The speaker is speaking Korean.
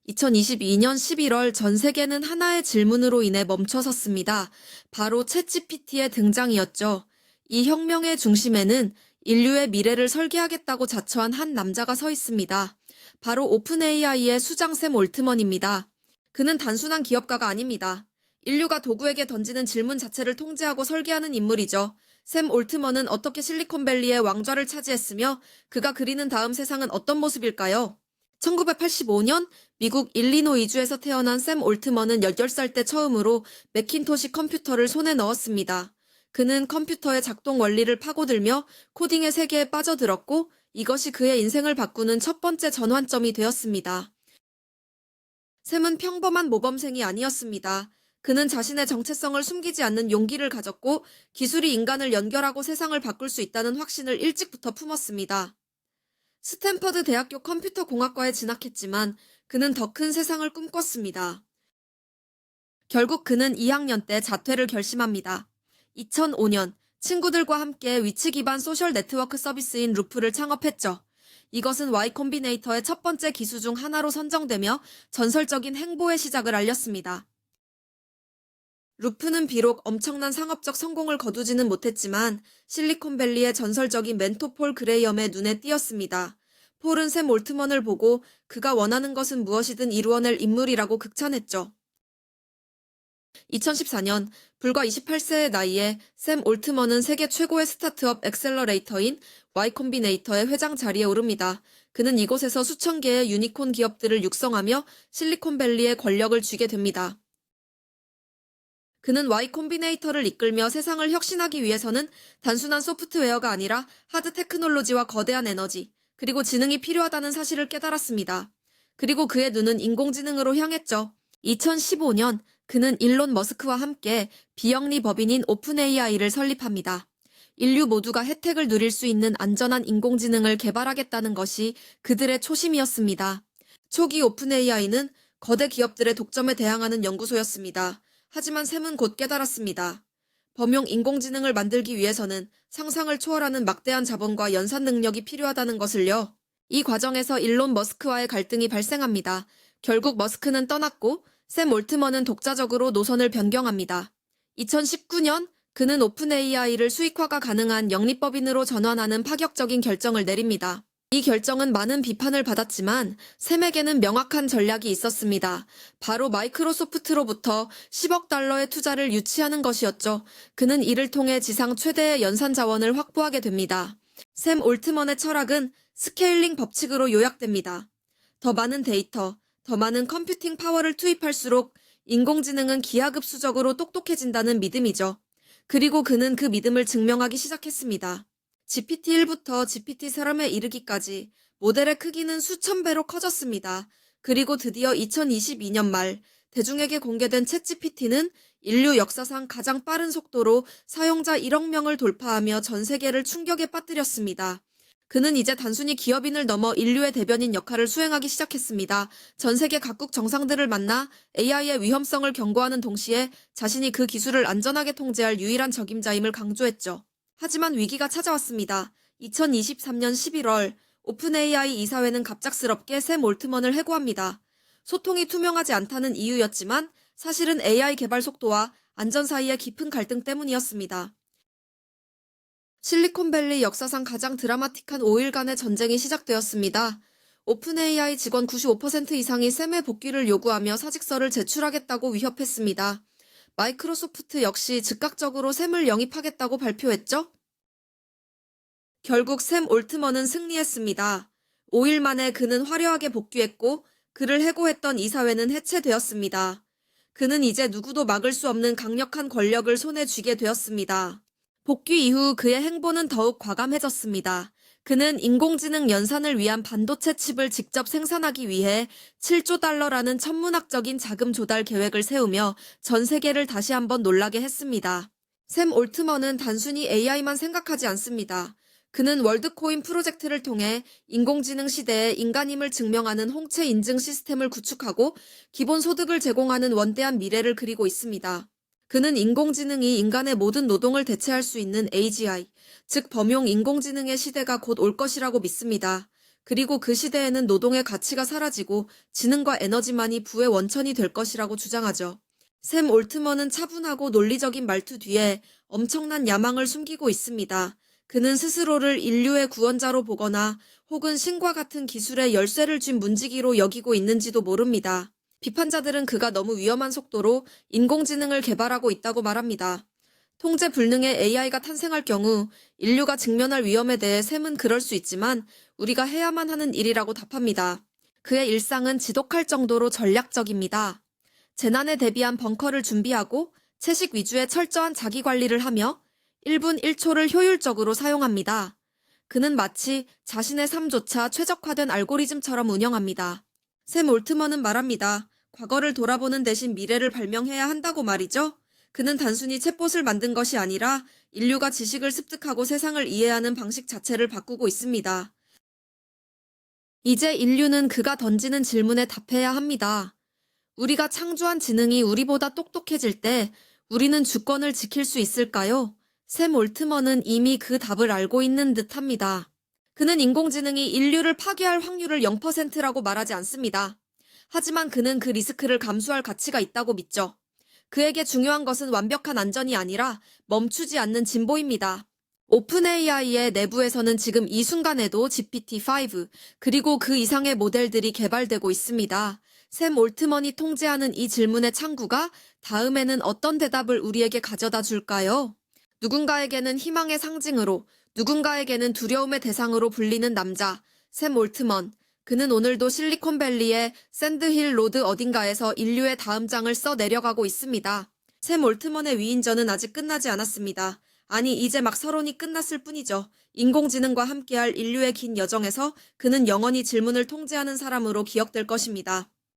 2022년 11월 전 세계는 하나의 질문으로 인해 멈춰섰습니다. 바로 챗GPT의 등장이었죠. 이 혁명의 중심에는 인류의 미래를 설계하겠다고 자처한 한 남자가 서 있습니다. 바로 오픈 AI의 수장 샘 올트먼입니다. 그는 단순한 기업가가 아닙니다. 인류가 도구에게 던지는 질문 자체를 통제하고 설계하는 인물이죠. 샘 올트먼은 어떻게 실리콘밸리의 왕좌를 차지했으며 그가 그리는 다음 세상은 어떤 모습일까요? 1985년 미국 일리노이주에서 태어난 샘 올트먼은 18살 때 처음으로 매킨토시 컴퓨터를 손에 넣었습니다. 그는 컴퓨터의 작동 원리를 파고들며 코딩의 세계에 빠져들었고 이것이 그의 인생을 바꾸는 첫 번째 전환점이 되었습니다. 샘은 평범한 모범생이 아니었습니다. 그는 자신의 정체성을 숨기지 않는 용기를 가졌고 기술이 인간을 연결하고 세상을 바꿀 수 있다는 확신을 일찍부터 품었습니다. 스탠퍼드 대학교 컴퓨터공학과에 진학했지만 그는 더 큰 세상을 꿈꿨습니다. 결국 그는 2학년 때 자퇴를 결심합니다. 2005년 친구들과 함께 위치 기반 소셜 네트워크 서비스인 루프를 창업했죠. 이것은 Y 콤비네이터의 첫 번째 기수 중 하나로 선정되며 전설적인 행보의 시작을 알렸습니다. 루프는 비록 엄청난 상업적 성공을 거두지는 못했지만 실리콘밸리의 전설적인 멘토 폴 그레이엄의 눈에 띄었습니다. 폴은 샘 올트먼을 보고 그가 원하는 것은 무엇이든 이루어낼 인물이라고 극찬했죠. 2014년 불과 28세의 나이에 샘 올트먼은 세계 최고의 스타트업 엑셀러레이터인 Y 콤비네이터의 회장 자리에 오릅니다. 그는 이곳에서 수천 개의 유니콘 기업들을 육성하며 실리콘밸리에 권력을 쥐게 됩니다. 그는 Y 콤비네이터를 이끌며 세상을 혁신하기 위해서는 단순한 소프트웨어가 아니라 하드 테크놀로지와 거대한 에너지, 그리고 지능이 필요하다는 사실을 깨달았습니다. 그리고 그의 눈은 인공지능으로 향했죠. 2015년 그는 일론 머스크와 함께 비영리 법인인 오픈 AI를 설립합니다. 인류 모두가 혜택을 누릴 수 있는 안전한 인공지능을 개발하겠다는 것이 그들의 초심이었습니다. 초기 오픈 AI는 거대 기업들의 독점에 대항하는 연구소였습니다. 하지만 샘은 곧 깨달았습니다. 범용 인공지능을 만들기 위해서는 상상을 초월하는 막대한 자본과 연산 능력이 필요하다는 것을요. 이 과정에서 일론 머스크와의 갈등이 발생합니다. 결국 머스크는 떠났고 샘 올트먼은 독자적으로 노선을 변경합니다. 2019년 그는 오픈 AI를 수익화가 가능한 영리법인으로 전환하는 파격적인 결정을 내립니다. 이 결정은 많은 비판을 받았지만 샘에게는 명확한 전략이 있었습니다. 바로 마이크로소프트로부터 10억 달러의 투자를 유치하는 것이었죠. 그는 이를 통해 지상 최대의 연산 자원을 확보하게 됩니다. 샘 올트먼의 철학은 스케일링 법칙으로 요약됩니다. 더 많은 데이터, 더 많은 컴퓨팅 파워를 투입할수록 인공지능은 기하급수적으로 똑똑해진다는 믿음이죠. 그리고 그는 그 믿음을 증명하기 시작했습니다. GPT-1부터 GPT-3에 이르기까지 모델의 크기는 수천 배로 커졌습니다. 그리고 드디어 2022년 말 대중에게 공개된 챗GPT는 인류 역사상 가장 빠른 속도로 사용자 1억 명을 돌파하며 전 세계를 충격에 빠뜨렸습니다. 그는 이제 단순히 기업인을 넘어 인류의 대변인 역할을 수행하기 시작했습니다. 전 세계 각국 정상들을 만나 AI의 위험성을 경고하는 동시에 자신이 그 기술을 안전하게 통제할 유일한 적임자임을 강조했죠. 하지만 위기가 찾아왔습니다. 2023년 11월 오픈 AI 이사회는 갑작스럽게 샘 올트먼을 해고합니다. 소통이 투명하지 않다는 이유였지만 사실은 AI 개발 속도와 안전 사이의 깊은 갈등 때문이었습니다. 실리콘밸리 역사상 가장 드라마틱한 5일간의 전쟁이 시작되었습니다. 오픈 AI 직원 95% 이상이 샘의 복귀를 요구하며 사직서를 제출하겠다고 위협했습니다. 마이크로소프트 역시 즉각적으로 샘을 영입하겠다고 발표했죠? 결국 샘 올트먼은 승리했습니다. 5일 만에 그는 화려하게 복귀했고 그를 해고했던 이사회는 해체되었습니다. 그는 이제 누구도 막을 수 없는 강력한 권력을 손에 쥐게 되었습니다. 복귀 이후 그의 행보는 더욱 과감해졌습니다. 그는 인공지능 연산을 위한 반도체 칩을 직접 생산하기 위해 7조 달러라는 천문학적인 자금 조달 계획을 세우며 전 세계를 다시 한번 놀라게 했습니다. 샘 올트먼은 단순히 AI만 생각하지 않습니다. 그는 월드코인 프로젝트를 통해 인공지능 시대에 인간임을 증명하는 홍채 인증 시스템을 구축하고 기본소득을 제공하는 원대한 미래를 그리고 있습니다. 그는 인공지능이 인간의 모든 노동을 대체할 수 있는 AGI, 즉 범용 인공지능의 시대가 곧 올 것이라고 믿습니다. 그리고 그 시대에는 노동의 가치가 사라지고 지능과 에너지만이 부의 원천이 될 것이라고 주장하죠. 샘 올트먼은 차분하고 논리적인 말투 뒤에 엄청난 야망을 숨기고 있습니다. 그는 스스로를 인류의 구원자로 보거나 혹은 신과 같은 기술의 열쇠를 쥔 문지기로 여기고 있는지도 모릅니다. 비판자들은 그가 너무 위험한 속도로 인공지능을 개발하고 있다고 말합니다. 통제 불능의 AI가 탄생할 경우 인류가 직면할 위험에 대해 샘은 그럴 수 있지만 우리가 해야만 하는 일이라고 답합니다. 그의 일상은 지독할 정도로 전략적입니다. 재난에 대비한 벙커를 준비하고 채식 위주의 철저한 자기관리를 하며 1분 1초를 효율적으로 사용합니다. 그는 마치 자신의 삶조차 최적화된 알고리즘처럼 운영합니다. 샘 올트먼은 말합니다. 과거를 돌아보는 대신 미래를 발명해야 한다고 말이죠. 그는 단순히 챗봇을 만든 것이 아니라 인류가 지식을 습득하고 세상을 이해하는 방식 자체를 바꾸고 있습니다. 이제 인류는 그가 던지는 질문에 답해야 합니다. 우리가 창조한 지능이 우리보다 똑똑해질 때 우리는 주권을 지킬 수 있을까요? 샘 올트먼은 이미 그 답을 알고 있는 듯합니다. 그는 인공지능이 인류를 파괴할 확률을 0%라고 말하지 않습니다. 하지만 그는 그 리스크를 감수할 가치가 있다고 믿죠. 그에게 중요한 것은 완벽한 안전이 아니라 멈추지 않는 진보입니다. 오픈 AI의 내부에서는 지금 이 순간에도 GPT-5 그리고 그 이상의 모델들이 개발되고 있습니다. 샘 올트먼이 통제하는 이 질문의 창구가 다음에는 어떤 대답을 우리에게 가져다 줄까요? 누군가에게는 희망의 상징으로, 누군가에게는 두려움의 대상으로 불리는 남자, 샘 올트먼. 그는 오늘도 실리콘밸리의 샌드힐 로드 어딘가에서 인류의 다음 장을 써 내려가고 있습니다. 샘 올트먼의 위인전은 아직 끝나지 않았습니다. 아니, 이제 막 서론이 끝났을 뿐이죠. 인공지능과 함께할 인류의 긴 여정에서 그는 영원히 질문을 통제하는 사람으로 기억될 것입니다.